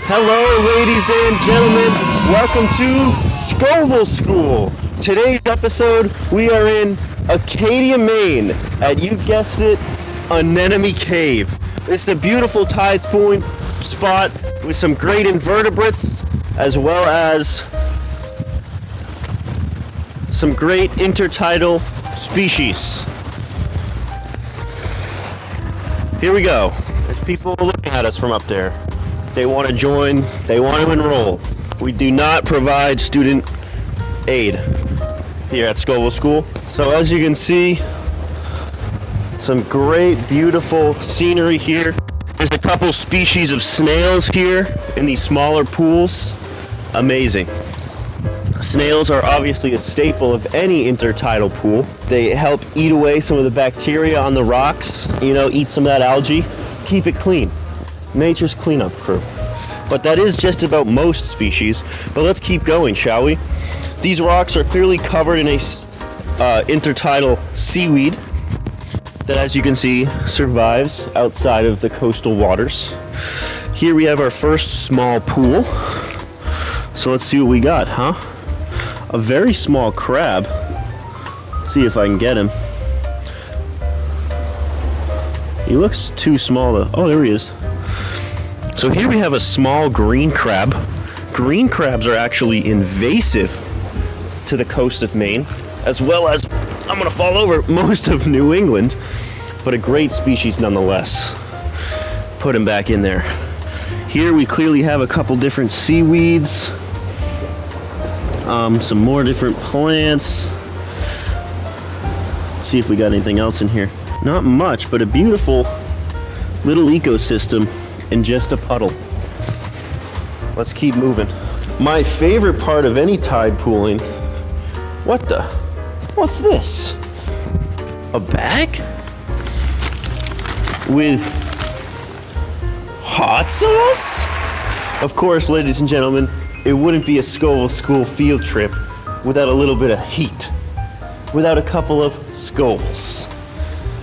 Hello, ladies and gentlemen. Welcome to Scoville School. Today's episode, we are in Acadia, Maine, at, you guessed it, Anemone Cave. This is a beautiful tide spooling spot with some great invertebrates, as well as some great intertidal species. Here we go. There's people looking at us from up there. They want to join, they want to enroll. We do not provide student aid here at Scoville School. So as you can see, some great, beautiful scenery here. There's a couple species of snails here in these smaller pools. Amazing. Snails are obviously a staple of any intertidal pool. They help eat away some of the bacteria on the rocks, eat some of that algae, keep it clean. Nature's cleanup crew. But that is just about most species. But let's keep going, shall we? These rocks are clearly covered in a intertidal seaweed that, as you can see, survives outside of the coastal waters. Here we have our first small pool. So let's see what we got, huh? A very small crab. Let's see if I can get him. He looks too small to... Oh, there he is. So here we have a small green crab. Green crabs are actually invasive to the coast of Maine, as well as, I'm gonna fall over, most of New England, but a great species nonetheless. Put him back in there. Here we clearly have a couple different seaweeds, some more different plants. Let's see if we got anything else in here. Not much, but a beautiful little ecosystem in just a puddle. Let's keep moving. My favorite part of any tide pooling. What's this? A bag? With hot sauce? Of course, ladies and gentlemen, it wouldn't be a Scoville School field trip without a little bit of heat, without a couple of Scovilles.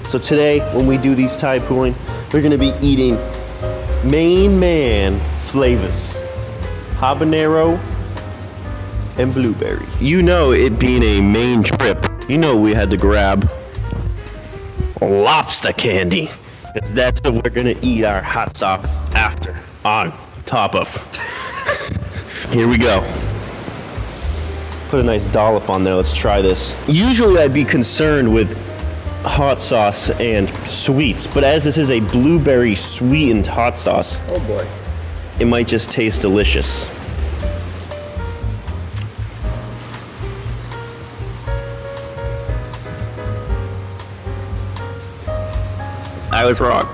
So today, when we do these tide pooling, we're gonna be eating Maine man flavors. Habanero and blueberry. It being a Maine trip, we had to grab lobster candy. Because that's what we're gonna eat our hot sauce after, on top of. Here we go. Put a nice dollop on there, let's try this. Usually I'd be concerned with hot sauce and sweets, but as this is a blueberry sweetened hot sauce, oh boy, it might just taste delicious. I was wrong.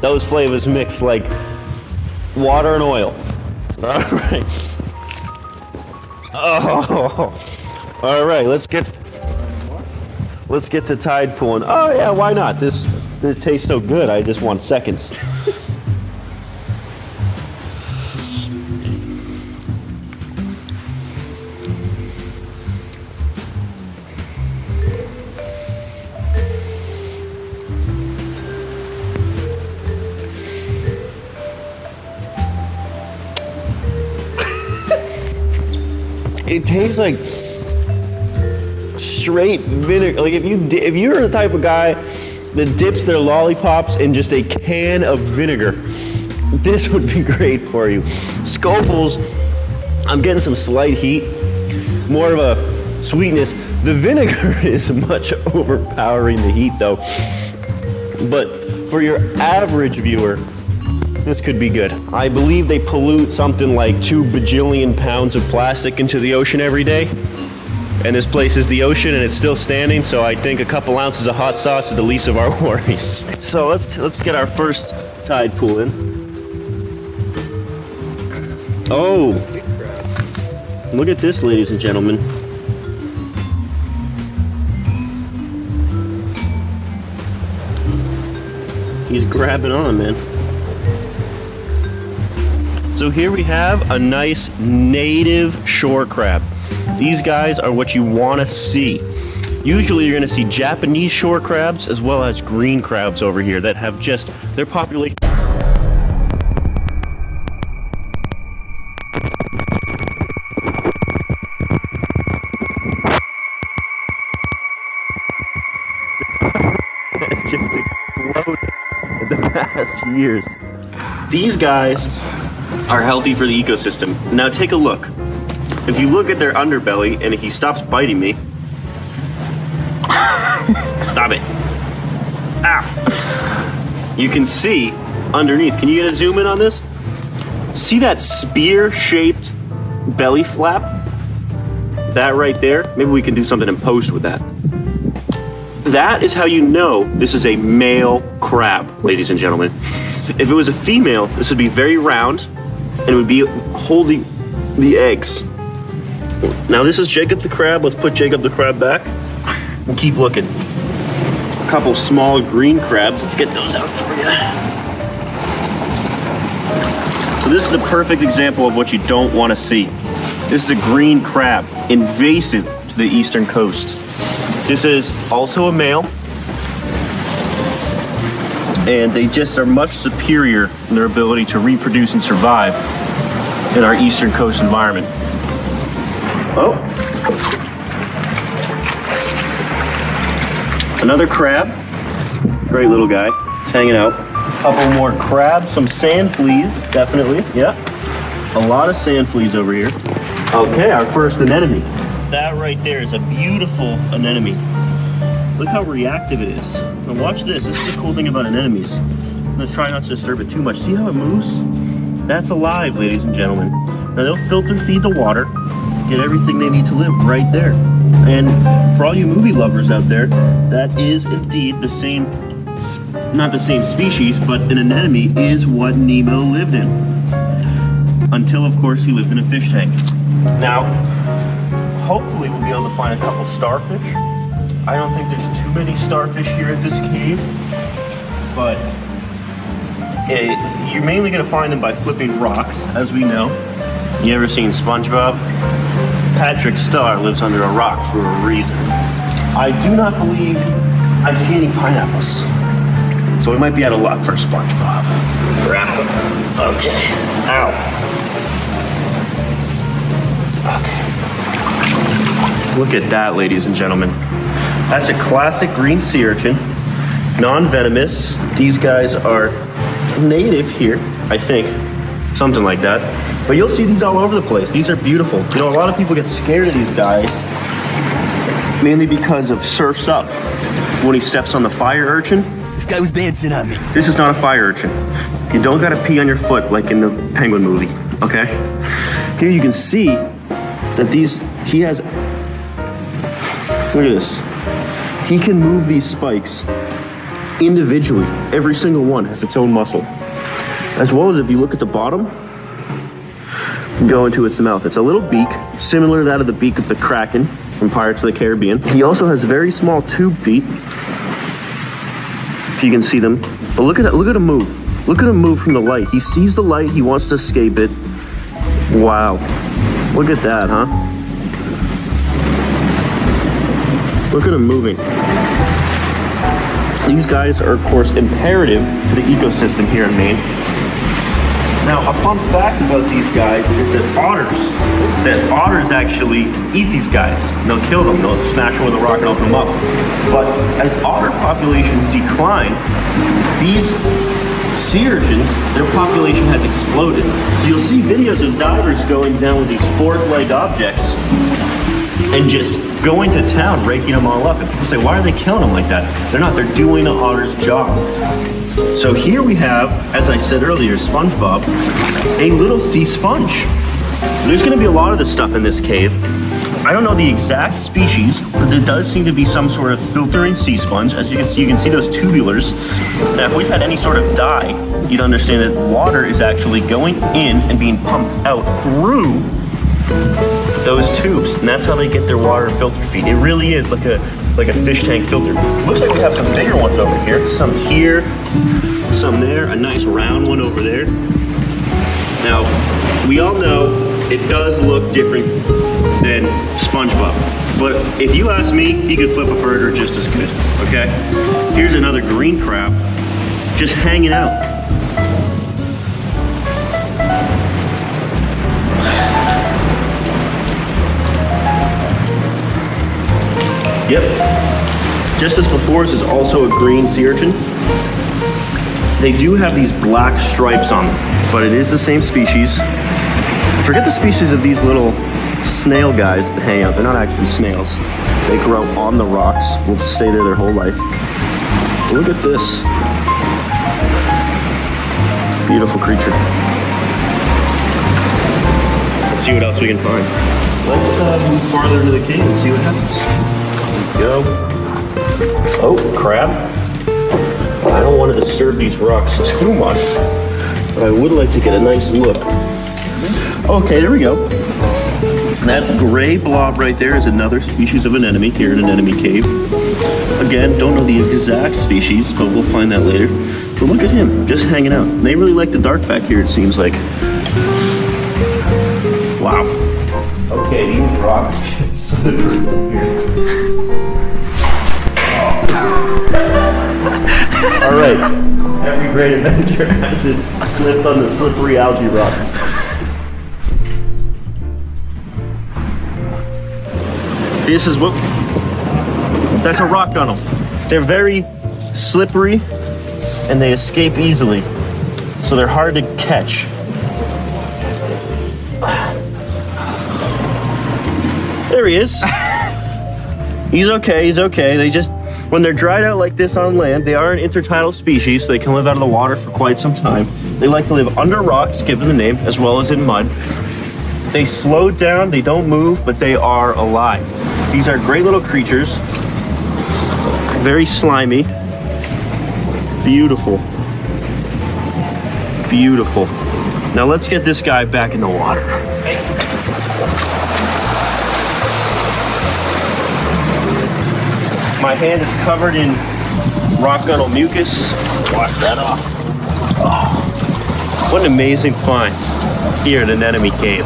Those flavors mix like water and oil. All right. Oh, all right. Let's get to tide pooling. Oh yeah, why not? This tastes so good. I just want seconds. It tastes like straight vinegar. Like if you're the type of guy that dips their lollipops in just a can of vinegar, this would be great for you. Scoville's, I'm getting some slight heat, more of a sweetness. The vinegar is much overpowering the heat though. But for your average viewer, this could be good. I believe they pollute something like 2 bajillion pounds of plastic into the ocean every day. And this place is the ocean and it's still standing, so I think a couple ounces of hot sauce is the least of our worries. So let's get our first tide pool in. Oh, look at this, ladies and gentlemen. He's grabbing on, man. So here we have a nice native shore crab. These guys are what you want to see. Usually you're going to see Japanese shore crabs as well as green crabs over here that have just their population. It's just exploded in the past years. These guys are healthy for the ecosystem. Now take a look. If you look at their underbelly and if he stops biting me, stop it. Ow. You can see underneath. Can you get a zoom in on this? See that spear-shaped belly flap? That right there? Maybe we can do something in post with that. That is how you know this is a male crab, ladies and gentlemen. If it was a female, this would be very round and it would be holding the eggs. Now this is Jacob the crab. Let's put Jacob the crab back and keep looking. A couple small green crabs. Let's get those out for you. So this is a perfect example of what you don't want to see. This is a green crab, invasive to the eastern coast. This is also a male, and they just are much superior in their ability to reproduce and survive in our eastern coast environment. Oh, another crab, great little guy, hanging out. A couple more crabs, some sand fleas, definitely, yeah. A lot of sand fleas over here. Okay, our first anemone. That right there is a beautiful anemone. Look how reactive it is. Now watch this. This is the cool thing about anemones. I'm gonna try not to disturb it too much. See how it moves? That's alive, ladies and gentlemen. Now they'll filter feed the water, get everything they need to live right there. And for all you movie lovers out there, that is indeed the same, not the same species, but an anemone is what Nemo lived in. Until, of course, he lived in a fish tank. Now, hopefully we'll be able to find a couple starfish. I don't think there's too many starfish here at this cave, but you're mainly going to find them by flipping rocks, as we know. You ever seen SpongeBob? Patrick Star lives under a rock for a reason. I do not believe I see any pineapples, so we might be out of luck for SpongeBob. Grab them. Okay. Ow. Okay. Look at that, ladies and gentlemen. That's a classic green sea urchin, non-venomous. These guys are native here, I think, something like that. But you'll see these all over the place. These are beautiful. You know, a lot of people get scared of these guys, mainly because of Surf's Up. When he steps on the fire urchin. This guy was dancing on me. This is not a fire urchin. You don't gotta pee on your foot like in the Penguin movie, okay? Here you can see that he has, look at this. He can move these spikes individually. Every single one has its own muscle. As well as if you look at the bottom, go into its mouth. It's a little beak, similar to that of the beak of the Kraken from Pirates of the Caribbean. He also has very small tube feet, if you can see them. But look at that, look at him move. Look at him move from the light. He sees the light, he wants to escape it. Wow. Look at that, huh? Look at him moving. These guys are, of course, imperative to the ecosystem here in Maine. Now, a fun fact about these guys is that otters actually eat these guys. They'll kill them, they'll smash them with a rock and open them up. But as otter populations decline, these sea urchins, their population has exploded. So you'll see videos of divers going down with these fork-like objects and just going to town, raking them all up. And people say, why are they killing them like that? They're not, they're doing the otter's job. So here we have, as I said earlier, SpongeBob, a little sea sponge. There's gonna be a lot of this stuff in this cave. I don't know the exact species, but there does seem to be some sort of filtering sea sponge. As you can see those tubulars. Now, if we've had any sort of dye, you'd understand that water is actually going in and being pumped out through those tubes, and that's how they get their water filter feed. It really is like a fish tank filter. Looks like we have some bigger ones over here. Some here, some there, a nice round one over there. Now, we all know it does look different than than SpongeBob. But if you ask me, he could flip a burger just as good, okay? Here's another green crab just hanging out. Yep. Just as before, this is also a green sea urchin. They do have these black stripes on them, but it is the same species. I forget the species of these little snail guys that hang out. They're not actually snails. They grow on the rocks, will stay there their whole life. Look at this. Beautiful creature. Let's see what else we can find. Let's move farther into the cave and see what happens. Go. Oh, crab. I don't want to disturb these rocks too much, but I would like to get a nice look. Okay, there we go. That gray blob right there is another species of anemone here in Anemone Cave. Again, don't know the exact species, but we'll find that later. But look at him, just hanging out. They really like the dark back here, it seems like. Wow. Okay, these rocks get slippery here. All right, every great adventure has its slip on the slippery algae rocks. This is what, that's a rock tunnel. They're very slippery and they escape easily. So they're hard to catch. There he is. He's okay, he's okay. They just, when they're dried out like this on land, they are an intertidal species, so they can live out of the water for quite some time. They like to live under rocks, given the name, as well as in mud. They slow down, they don't move, but they are alive. These are great little creatures. Very slimy. Beautiful. Beautiful. Now let's get this guy back in the water. My hand is covered in rock gunnel mucus. Wash that off. Oh, what an amazing find here in Anemone Cave.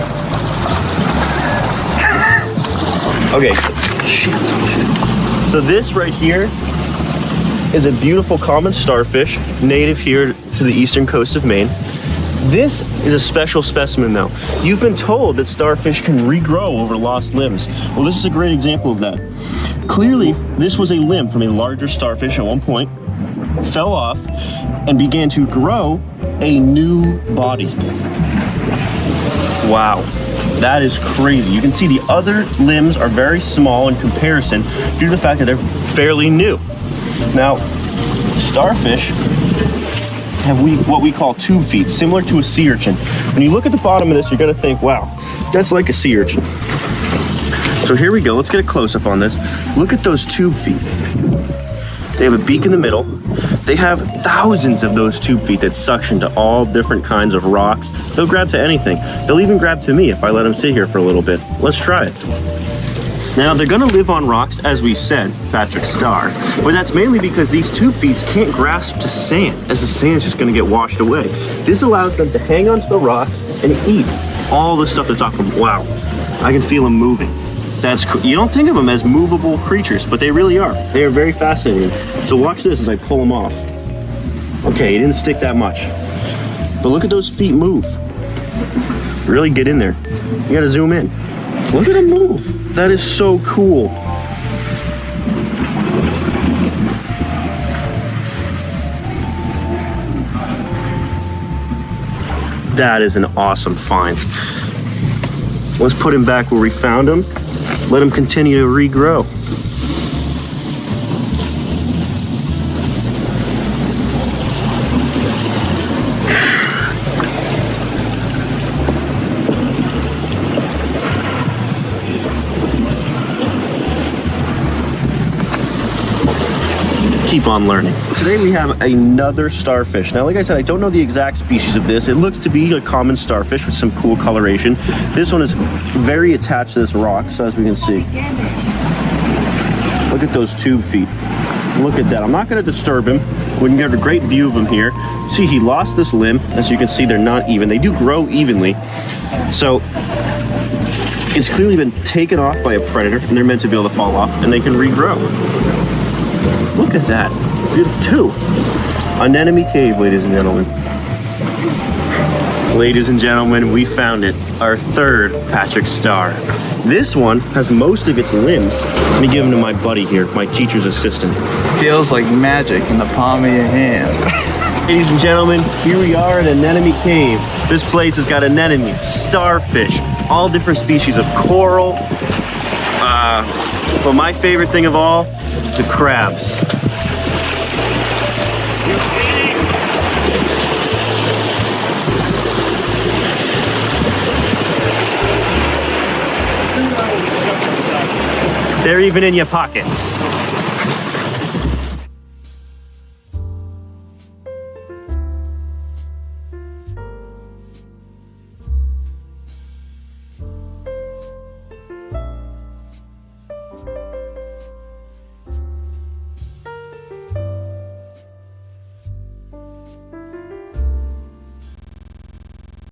Okay, shit. So this right here is a beautiful common starfish, native here to the eastern coast of Maine. This is a special specimen though. You've been told that starfish can regrow over lost limbs. Well, this is a great example of that. Clearly, this was a limb from a larger starfish at one point, fell off, and began to grow a new body. Wow, that is crazy. You can see the other limbs are very small in comparison due to the fact that they're fairly new. Now, starfish have what we call tube feet, similar to a sea urchin. When you look at the bottom of this, you're gonna think, wow, that's like a sea urchin. So here we go, let's get a close-up on this. Look at those tube feet. They have a beak in the middle. They have thousands of those tube feet that suction to all different kinds of rocks. They'll grab to anything. They'll even grab to me if I let them sit here for a little bit. Let's try it. Now, they're gonna live on rocks, as we said, Patrick Starr, but that's mainly because these tube feet can't grasp to sand, as the sand's just gonna get washed away. This allows them to hang onto the rocks and eat all the stuff that's off them. Wow, I can feel them moving. That's cool. You don't think of them as movable creatures, but they really are. They are very fascinating. So watch this as I pull them off. Okay, it didn't stick that much. But look at those feet move. Really get in there. You gotta zoom in. Look at them move. That is so cool. That is an awesome find. Let's put him back where we found him. Let him continue to regrow. Keep on learning. Today we have another starfish. Now, like I said, I don't know the exact species of this. It looks to be a common starfish with some cool coloration. This one is very attached to this rock, so as we can see. Look at those tube feet. Look at that. I'm not going to disturb him. We can get a great view of him here. See, he lost this limb. As you can see, they're not even. They do grow evenly. So It's clearly been taken off by a predator, and they're meant to be able to fall off, and they can regrow. Look at that. Two. Anemone Cave, ladies and gentlemen. Ladies and gentlemen, we found it. Our third Patrick Star. This one has most of its limbs. Let me give him to my buddy here, my teacher's assistant. Feels like magic in the palm of your hand. Ladies and gentlemen, here we are in Anemone Cave. This place has got anemones, starfish, all different species of coral. But my favorite thing of all, the crabs. They're even in your pockets.